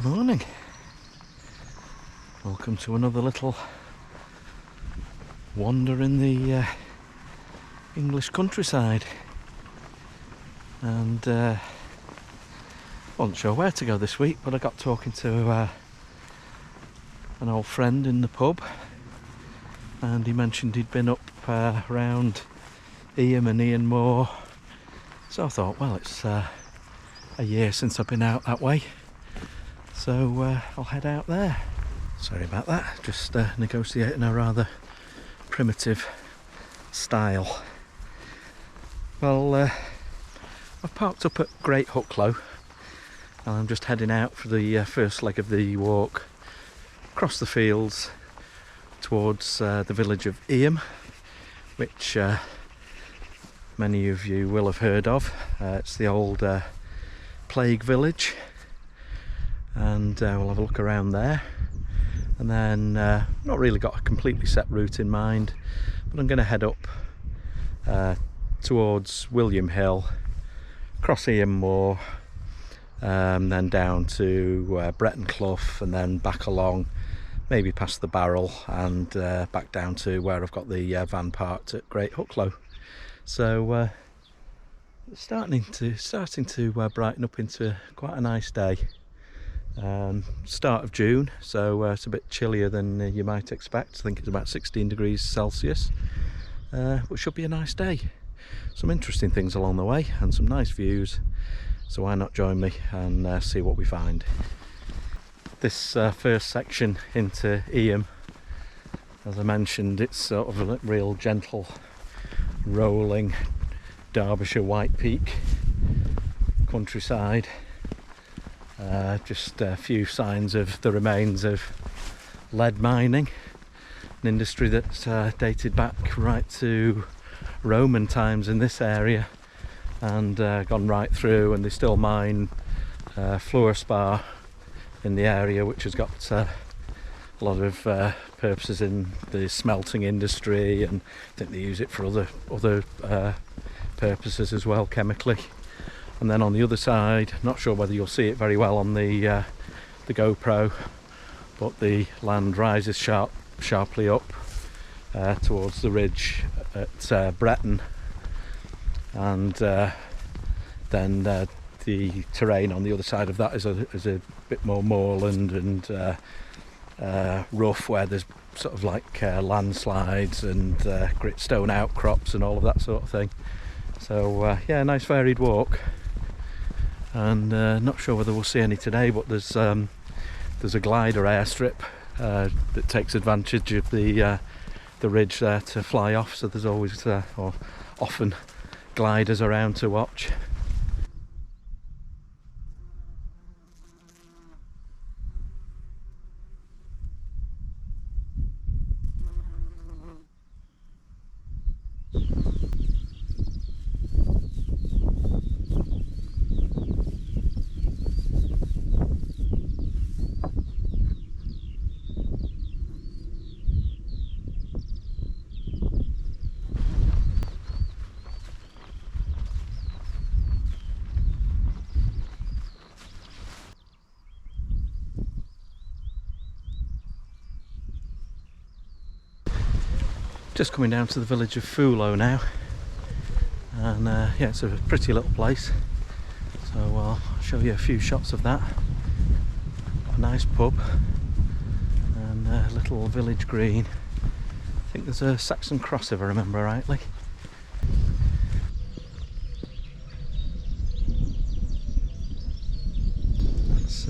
Good morning. Welcome to another little wander in the English countryside. And wasn't sure where to go this week, but I got talking to an old friend in the pub, and he mentioned he'd been up around Eyam and Eyam Moor. So I thought, well, it's a year since I've been out that way, so I'll head out there. Sorry about that, just negotiating a rather primitive style. Well, I've parked up at Great Hucklow and I'm just heading out for the first leg of the walk across the fields towards the village of Eyam, which many of you will have heard of. It's the old plague village, and we'll have a look around there. And then not really got a completely set route in mind, but I'm going to head up towards William Hill, cross Eyam Moor, then down to Bretton Clough, and then back along, maybe past the Barrel, and back down to where I've got the van parked at Great Hucklow. So it's starting to brighten up into quite a nice day. Start of June, so it's a bit chillier than you might expect. I think it's about 16 degrees Celsius, but should be a nice day. Some interesting things along the way and some nice views, so why not join me and see what we find. This first section into Eyam, as I mentioned, it's sort of a real gentle rolling Derbyshire white peak countryside. Just a few signs of the remains of lead mining, an industry that's dated back right to Roman times in this area, and gone right through, and they still mine fluorspar in the area, which has got a lot of purposes in the smelting industry, and I think they use it for other purposes as well, chemically. And then on the other side, not sure whether you'll see it very well on the GoPro, but the land rises sharply up towards the ridge at Bretton, and then the terrain on the other side of that is a bit more moorland and rough, where there's sort of like landslides and gritstone outcrops and all of that sort of thing. So yeah, a nice varied walk. And not sure whether we'll see any today, but there's a glider airstrip that takes advantage of the ridge there to fly off, so there's always or often gliders around to watch. Just coming down to the village of Foolow now, and yeah, it's a pretty little place, so I'll show you a few shots of that. A nice pub and a little village green. I think there's a Saxon cross, if I remember rightly. That's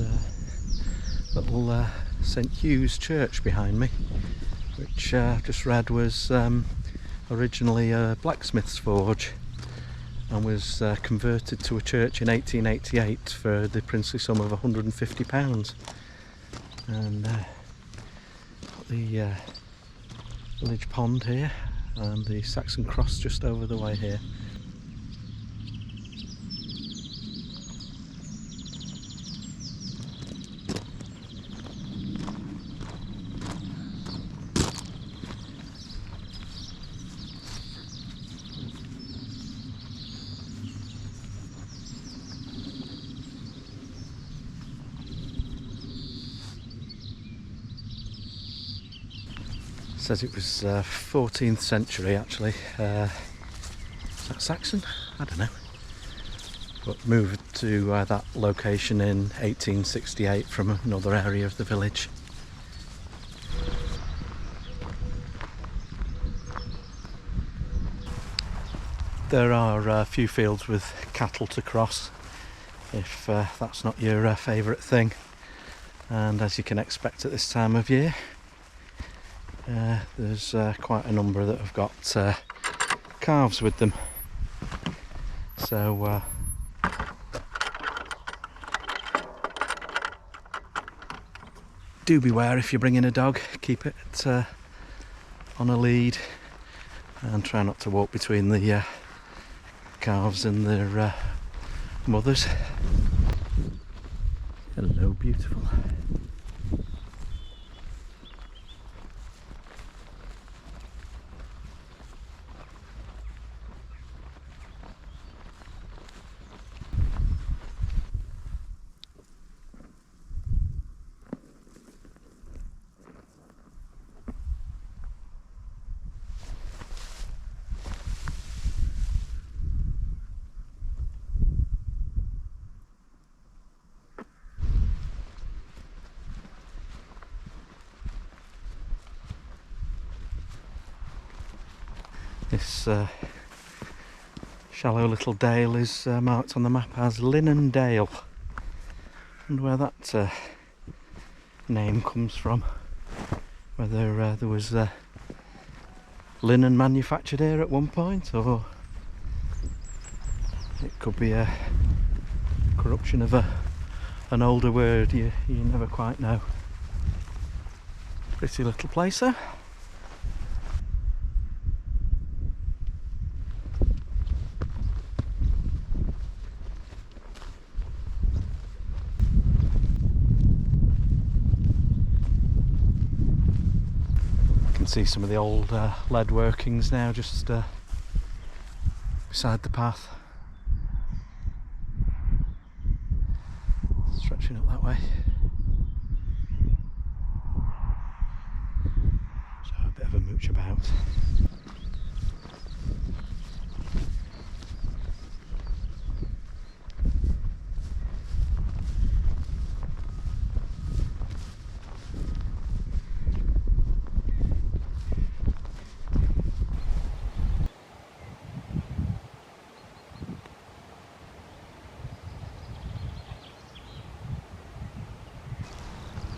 little St Hugh's church behind me, which I've just read was originally a blacksmith's forge and was converted to a church in 1888 for the princely sum of £150. And got the village pond here and the Saxon cross just over the way here. Says it was 14th century actually. Is that Saxon? I don't know. But moved to that location in 1868 from another area of the village. There are a few fields with cattle to cross, if that's not your favourite thing. And as you can expect at this time of year, there's quite a number that have got calves with them. So do beware if you're bringing a dog. Keep it on a lead and try not to walk between the calves and their mothers. Hello, beautiful. This shallow little dale is marked on the map as Linen Dale. And where that name comes from. Whether there was linen manufactured here at one point, or it could be a corruption of an older word. You never quite know. Pretty little place there. See some of the old lead workings now just beside the path, stretching up that way. So a bit of a mooch about.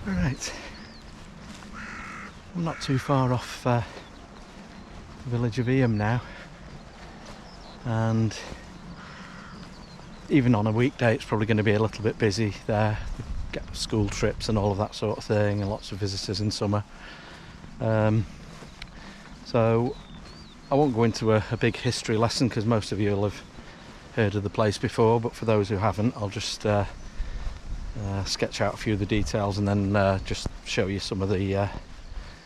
Right, I'm not too far off the village of Eyam now, and even on a weekday it's probably going to be a little bit busy there. Get school trips and all of that sort of thing, and lots of visitors in summer. So I won't go into a big history lesson because most of you will have heard of the place before, but for those who haven't, I'll just sketch out a few of the details and then just show you some of the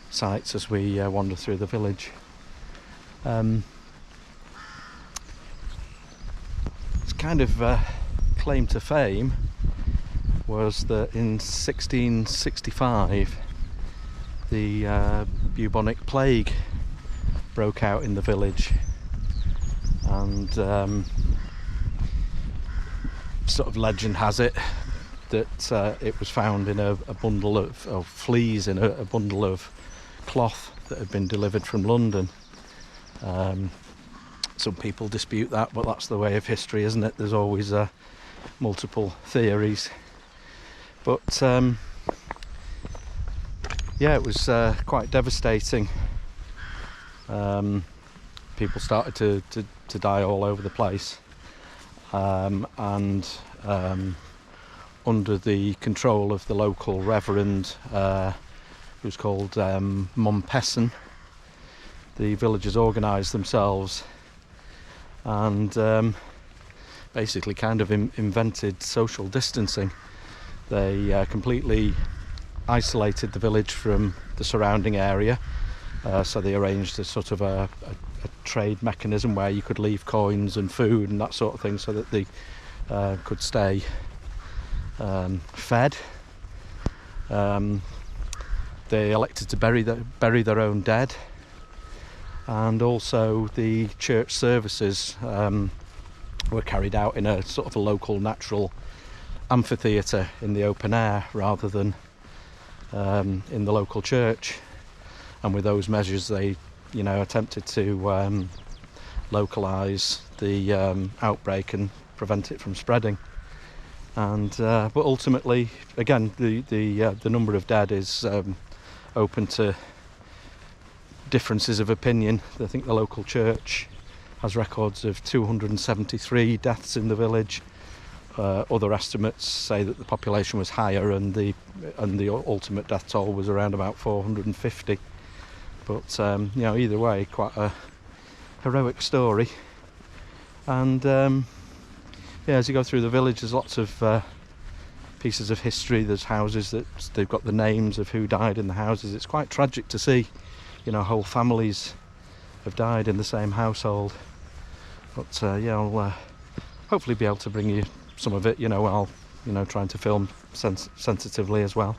sights as we wander through the village. Its kind of claim to fame was that in 1665 the bubonic plague broke out in the village, and sort of legend has it that it was found in a bundle of fleas in a bundle of cloth that had been delivered from London. Some people dispute that, but that's the way of history, isn't it? There's always multiple theories. But yeah, it was quite devastating. People started to die all over the place, and under the control of the local reverend, who's called Mompesson, the villagers organised themselves and basically kind of invented social distancing. They completely isolated the village from the surrounding area, so they arranged a sort of a trade mechanism where you could leave coins and food and that sort of thing so that they could stay fed. they elected to bury their own dead, and also the church services were carried out in a sort of a local natural amphitheatre in the open air rather than in the local church. And with those measures, they, attempted to localise the outbreak and prevent it from spreading. And but ultimately, again, the number of dead is open to differences of opinion. I think the local church has records of 273 deaths in the village. Other estimates say that the population was higher, and the ultimate death toll was around about 450. But either way, quite a heroic story. And as you go through the village, there's lots of pieces of history. There's houses that they've got the names of who died in the houses. It's quite tragic to see, whole families have died in the same household. But I'll hopefully be able to bring you some of it, while trying to film sensitively as well.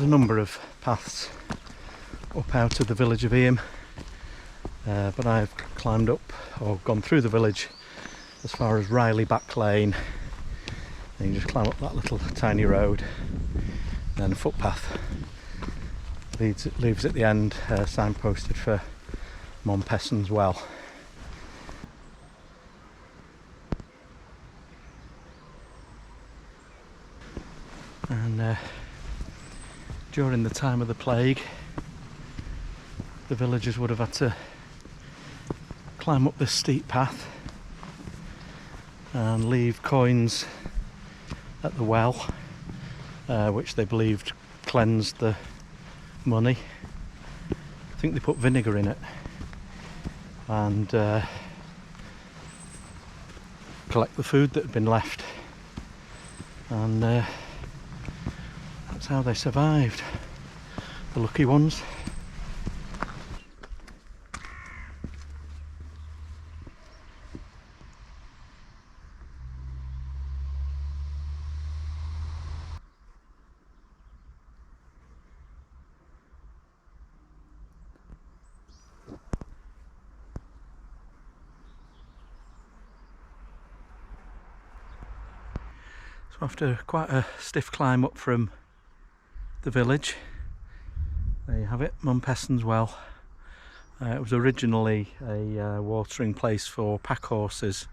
Number of paths up out of the village of Eyam, but I've climbed up or gone through the village as far as Riley Back Lane, and you just climb up that little tiny road, and then a footpath leaves at the end, signposted for Mompesson's well. And during the time of the plague, the villagers would have had to climb up this steep path and leave coins at the well, which they believed cleansed the money. I think they put vinegar in it and collect the food that had been left, and that's how they survived, the lucky ones. So after quite a stiff climb up from the village, there you have it, Mompesson's Well. It was originally a watering place for pack horses,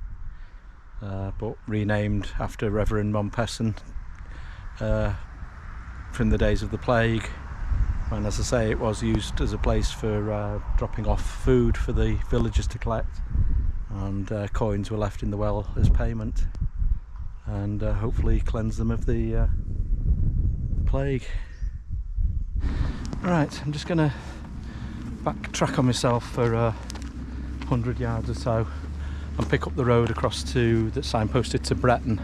but renamed after Reverend Mompesson from the days of the plague, and as I say, it was used as a place for dropping off food for the villagers to collect, and coins were left in the well as payment, and hopefully cleanse them of the plague. Right, I'm just going to backtrack on myself for 100 yards or so and pick up the road across to that's signposted to Bretton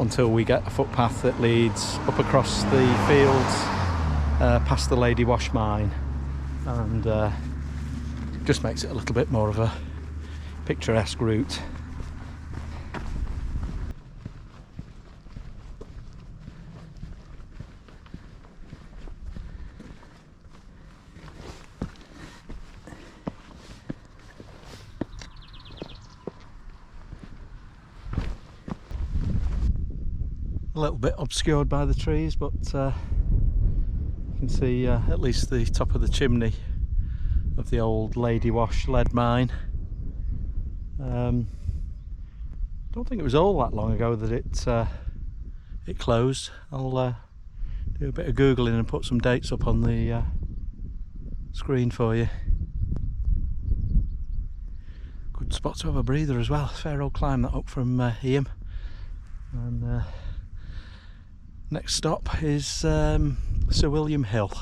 until we get a footpath that leads up across the fields past the Lady Wash mine, and just makes it a little bit more of a picturesque route. A little bit obscured by the trees, but you can see at least the top of the chimney of the old Lady Wash lead mine. Don't think it was all that long ago that it closed. I'll do a bit of googling and put some dates up on the screen for you. Good spot to have a breather as well. Fair old climb that up from Eyam. And next stop is Sir William Hill,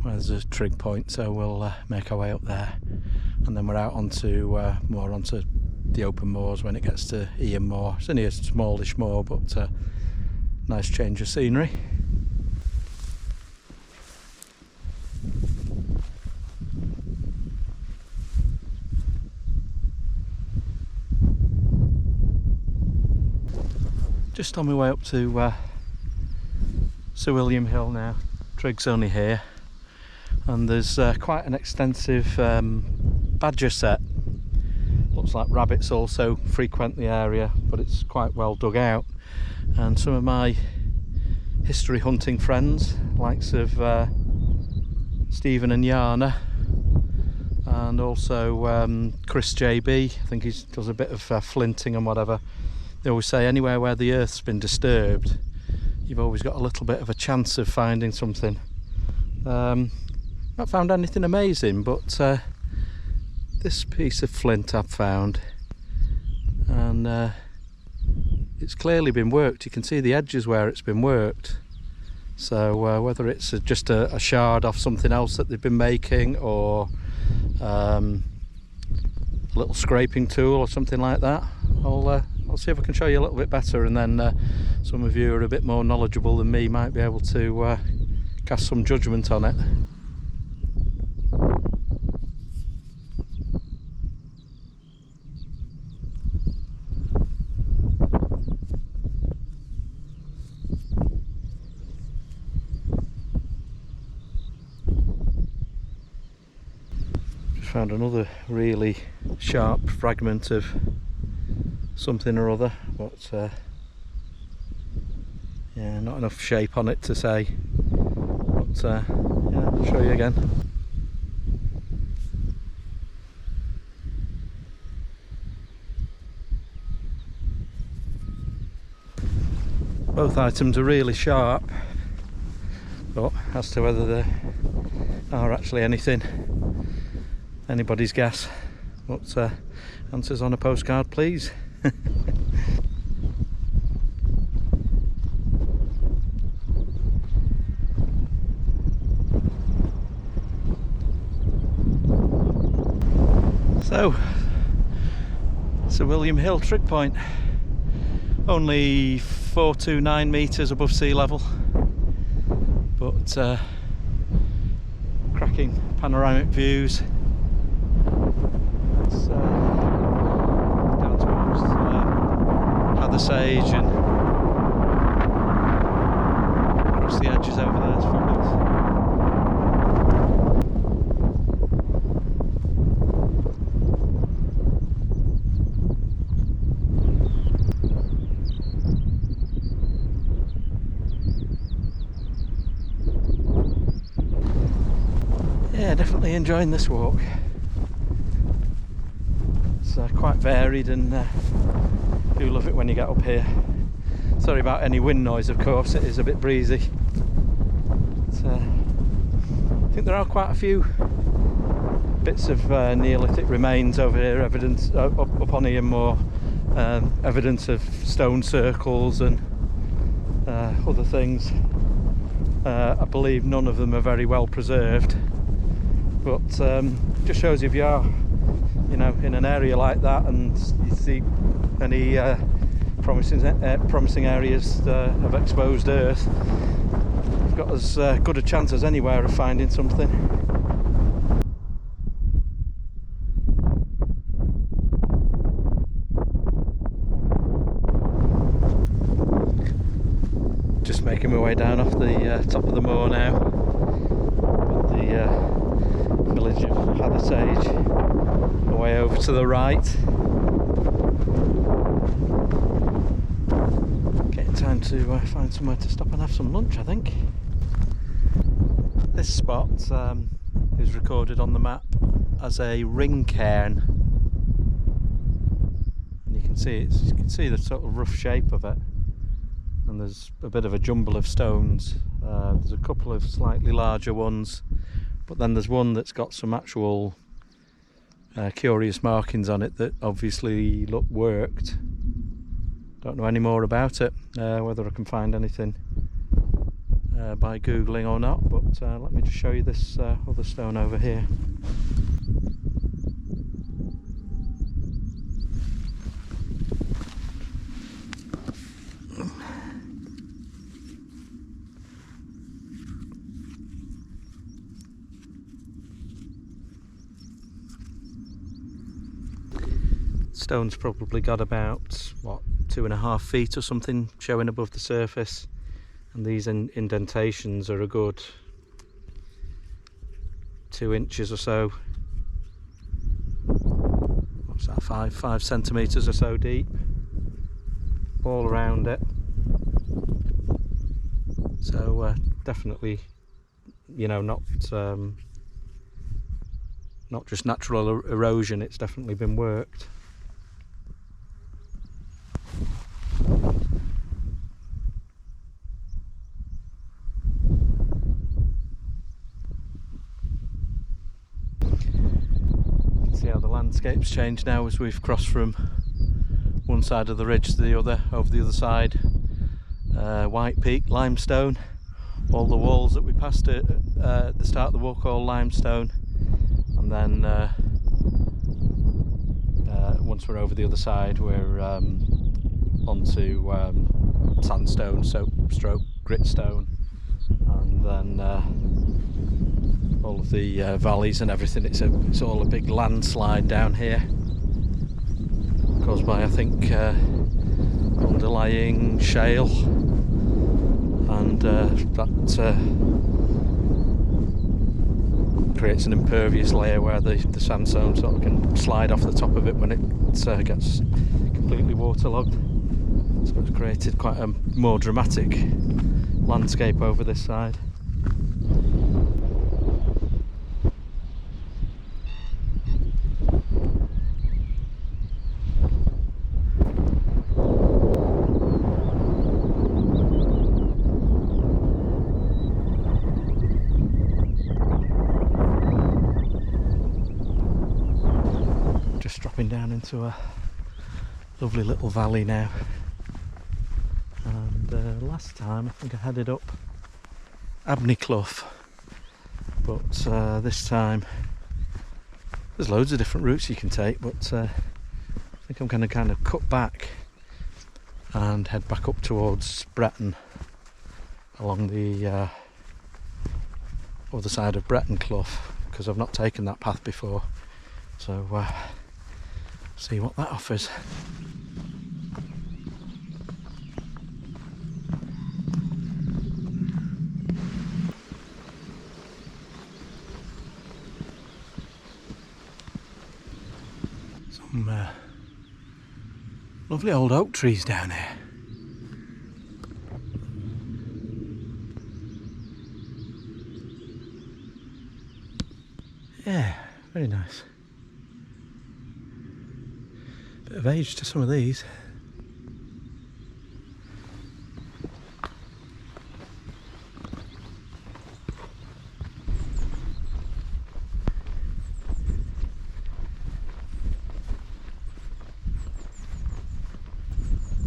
where there's a trig point, so we'll make our way up there, and then we're out onto more onto the open moors when it gets to Eyam Moor. It's only a smallish moor, but nice change of scenery. Just on my way up to Sir William Hill now. Trig's only here, and there's quite an extensive badger set. Looks like rabbits also frequent the area, but it's quite well dug out. And some of my history hunting friends, likes of Stephen and Yana, and also Chris JB, I think he does a bit of flinting and whatever. They always say anywhere where the earth's been disturbed, you've always got a little bit of a chance of finding something. Not found anything amazing, but this piece of flint I've found, and it's clearly been worked. You can see the edges where it's been worked, so whether it's just a shard off something else that they've been making, or a little scraping tool or something like that, I'll see if I can show you a little bit better, and then some of you who are a bit more knowledgeable than me might be able to cast some judgment on it. Just found another really sharp fragment of something or other, but yeah, not enough shape on it to say, but yeah, I'll show you again. Both items are really sharp, but as to whether they are actually anything, anybody's guess. But answers on a postcard, please. So, Sir William Hill trig point, only 429 metres above sea level, but cracking panoramic views. It's down towards Hather Sage and across the edges over there, it's fabulous. definitely enjoying this walk. It's quite varied, and do love it when you get up here. Sorry about any wind noise, of course, it is a bit breezy. But, I think there are quite a few bits of Neolithic remains over here, evidence up on Eyam Moor, evidence of stone circles and other things. I believe none of them are very well preserved, but just shows you if you are, you know, in an area like that and you see any promising areas of exposed earth, you've got as good a chance as anywhere of finding something. Just making my way down off the top of the moor now, with the village of Hathersage away over to the right. Getting time to find somewhere to stop and have some lunch, I think. This spot is recorded on the map as a ring cairn, and you can see the sort of rough shape of it. And there's a bit of a jumble of stones. There's a couple of slightly larger ones, but then there's one that's got some actual curious markings on it that obviously look worked. Don't know any more about it, whether I can find anything by googling or not, but let me just show you this other stone over here. Stone's probably got about, what, 2.5 feet or something showing above the surface, and these indentations are a good 2 inches or so. What's that, 5 centimetres or so deep, all around it. So definitely, you know, not just natural erosion, it's definitely been worked. See how the landscape's changed now as we've crossed from one side of the ridge to the other. Over the other side, White Peak, limestone. All the walls that we passed at the start of the walk, all limestone. And then once we're over the other side, we're onto sandstone, stroke gritstone, and then all of the valleys and everything. It's all a big landslide down here, caused by, I think, underlying shale, and that creates an impervious layer where the sandstone sort of can slide off the top of it when it gets completely waterlogged. So it's created quite a more dramatic landscape over this side. Just dropping down into a lovely little valley now, and last time I think I headed up Bretton Clough, but this time there's loads of different routes you can take, but I think I'm going to kind of cut back and head back up towards Bretton along the other side of Bretton Clough, because I've not taken that path before, so see what that offers. Some lovely old oak trees down here. Yeah, very nice. Bit of age to some of these.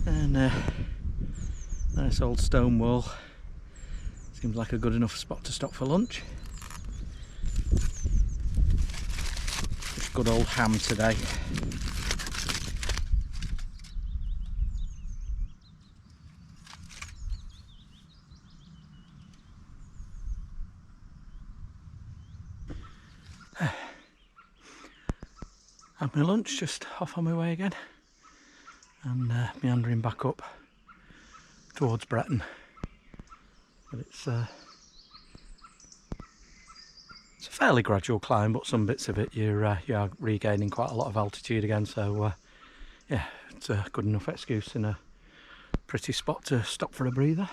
And nice old stone wall. Seems like a good enough spot to stop for lunch. Just good old ham today. Had my lunch, just off on my way again, and meandering back up towards Bretton. But it's a fairly gradual climb, but some bits of it you are regaining quite a lot of altitude again. So yeah, it's a good enough excuse and a pretty spot to stop for a breather.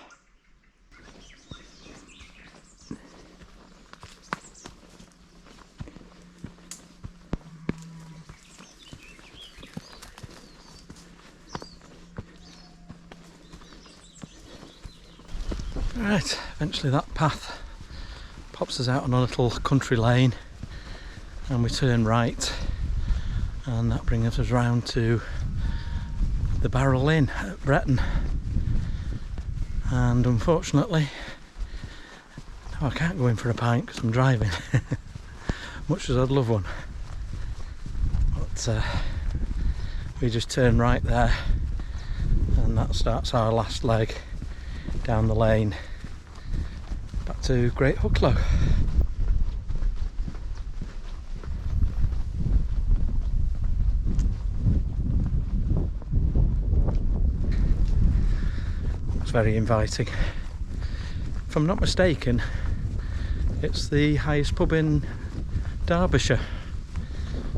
Right, eventually that path pops us out on a little country lane and we turn right, and that brings us round to the Barrel Inn at Bretton. And unfortunately, I can't go in for a pint because I'm driving, much as I'd love one. But we just turn right there, and that starts our last leg down the lane back to Great Hucklow. It's very inviting. If I'm not mistaken, it's the highest pub in Derbyshire,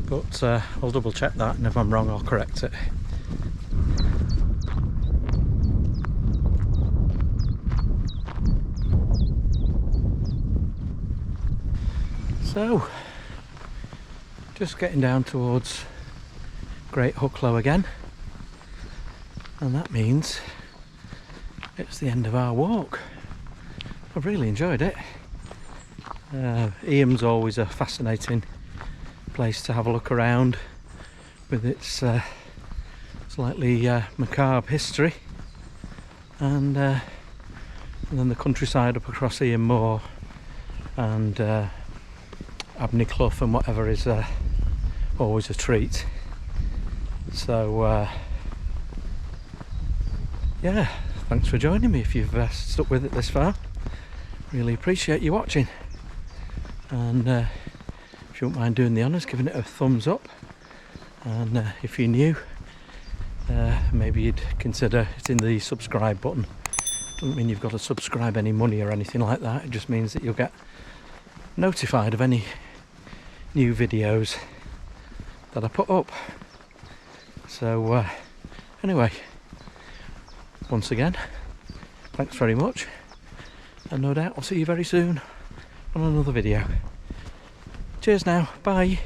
but I'll double check that, and if I'm wrong I'll correct it. So, just getting down towards Great Hucklow again, and that means it's the end of our walk. I've really enjoyed it. Eyam's always a fascinating place to have a look around, with its slightly macabre history, and then the countryside up across Eyam Moor and Bretton Clough and whatever is always a treat. So yeah, thanks for joining me if you've stuck with it this far. Really appreciate you watching, and if you wouldn't mind doing the honours, giving it a thumbs up, and if you're new, maybe you'd consider hitting the subscribe button. Doesn't mean you've got to subscribe any money or anything like that, it just means that you'll get notified of any new videos that I put up. So anyway, once again, thanks very much, and no doubt I'll see you very soon on another video. Cheers now, bye.